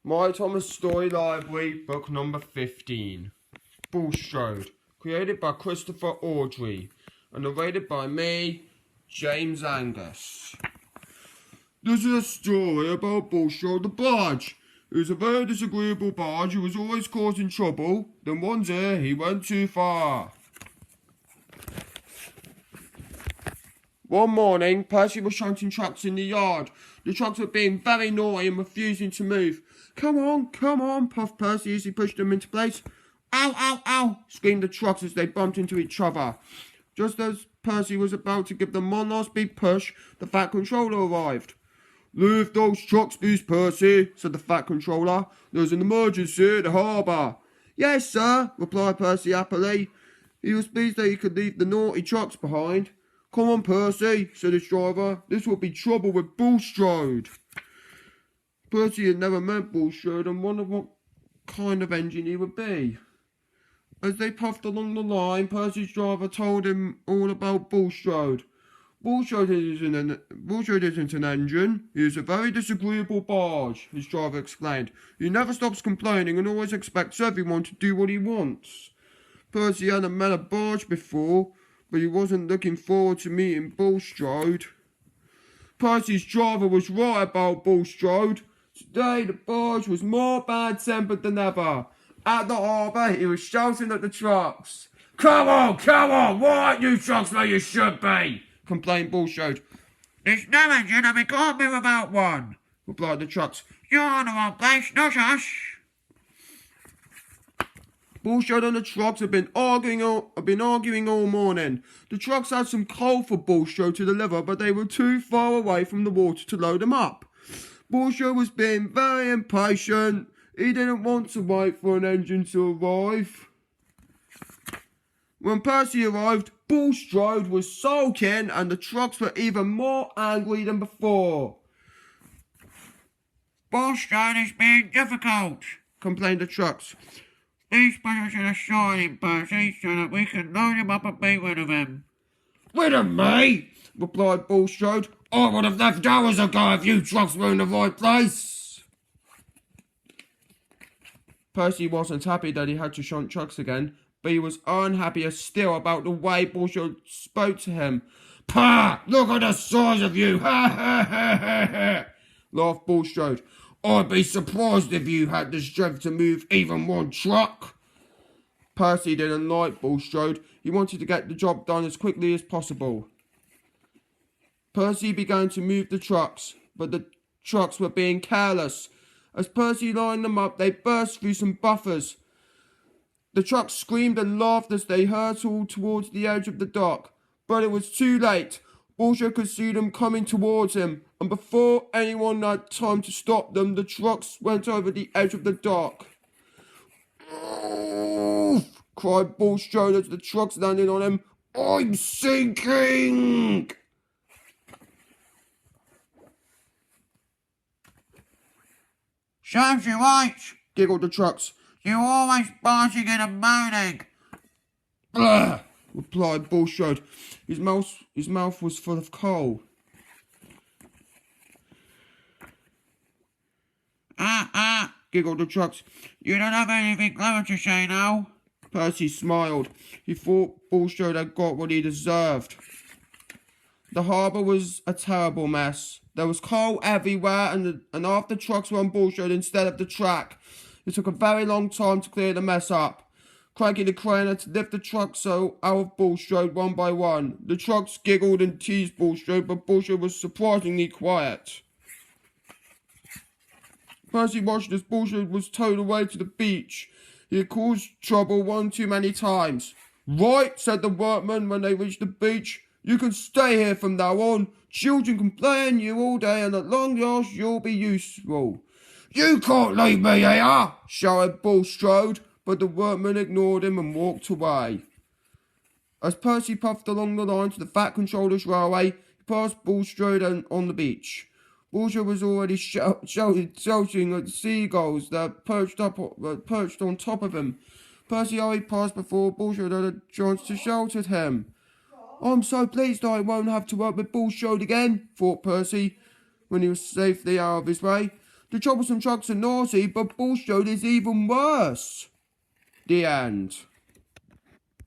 My Thomas Story Library, book number 15. Bulstrode, created by Christopher Audrey, and narrated by me, James Angus. This is a story about Bulstrode the barge. He was a very disagreeable barge who was always causing trouble. Then one day he went too far. One morning, Percy was shunting trucks in the yard. The trucks were being very naughty and refusing to move. Come on, puffed Percy as he pushed them into place. Ow, ow, ow, screamed the trucks as they bumped into each other. Just as Percy was about to give them one last big push, the Fat Controller arrived. Leave those trucks, please, Percy, said the Fat Controller. There's an emergency at the harbour. Yes, sir, replied Percy happily. He was pleased that he could leave the naughty trucks behind. Come on, Percy, said his driver. This will be trouble with Bulstrode. Percy had never met Bulstrode and wondered what kind of engine he would be. As they puffed along the line, Percy's driver told him all about Bulstrode. Bulstrode isn't an engine. He is a very disagreeable barge, his driver explained. He never stops complaining and always expects everyone to do what he wants. Percy hadn't met a barge before, but he wasn't looking forward to meeting Bulstrode. Percy's driver was right about Bulstrode. Today the barge was more bad-tempered than ever. At the harbour, he was shouting at the trucks. Come on, why aren't you trucks where you should be? Complained Bulstrode. There's no engine and we can't move without one, replied the trucks. You're in the wrong place, not us. Bulstrode and the trucks have been arguing all morning. The trucks had some coal for Bulstrode to deliver, but they were too far away from the water to load them up. Bulstrode was being very impatient. He didn't want to wait for an engine to arrive. When Percy arrived, Bulstrode was sulking and the trucks were even more angry than before. Bulstrode is being difficult, complained the trucks. Please put us in a siding, Percy, so that we can load him up and be rid of him. Rid of me? Replied Bulstrode. I would have left hours ago if you trucks were in the right place. Percy wasn't happy that he had to shunt trucks again, but he was unhappier still about the way Bulstrode spoke to him. Pah! Look at the size of you! Ha ha ha ha ha! Laughed Bulstrode. I'd be surprised if you had the strength to move even one truck. Percy didn't like Bulstrode. He wanted to get the job done as quickly as possible. Percy began to move the trucks, but the trucks were being careless. As Percy lined them up, they burst through some buffers. The trucks screamed and laughed as they hurtled towards the edge of the dock, but it was too late. Bulstrode could see them coming towards him, and before anyone had time to stop them, the trucks went over the edge of the dock. Oof! Cried Bulstrode as the trucks landed on him. I'm sinking! Serves you right, giggled the trucks. You're always barging in and moaning. Blah! Replied Bulstrode. His mouth was full of coal. Giggled the trucks. You don't have anything clever to say now? Percy smiled. He thought Bulstrode had got what he deserved. The harbour was a terrible mess. There was coal everywhere, and half the trucks were on Bulstrode instead of the track. It took a very long time to clear the mess up. Cranky the crane had to lift the trucks out of Bulstrode one by one. The trucks giggled and teased Bulstrode, but Bulstrode was surprisingly quiet. Percy watched as Bulstrode was towed away to the beach. He had caused trouble one too many times. Right, said the workman when they reached the beach. You can stay here from now on. Children can play in you all day, and at long last you'll be useful. You can't leave me here, shouted Bulstrode, but the workman ignored him and walked away. As Percy puffed along the line to the Fat Controller's railway, he passed Bulstrode on the beach. Bulstrode was already shouting at the seagulls that perched on top of him. Percy hurried past before Bulstrode had a chance to shout at him. I'm so pleased I won't have to work with Bulstrode again, thought Percy, when he was safely out of his way. The troublesome trucks are naughty, but Bulstrode is even worse. The end.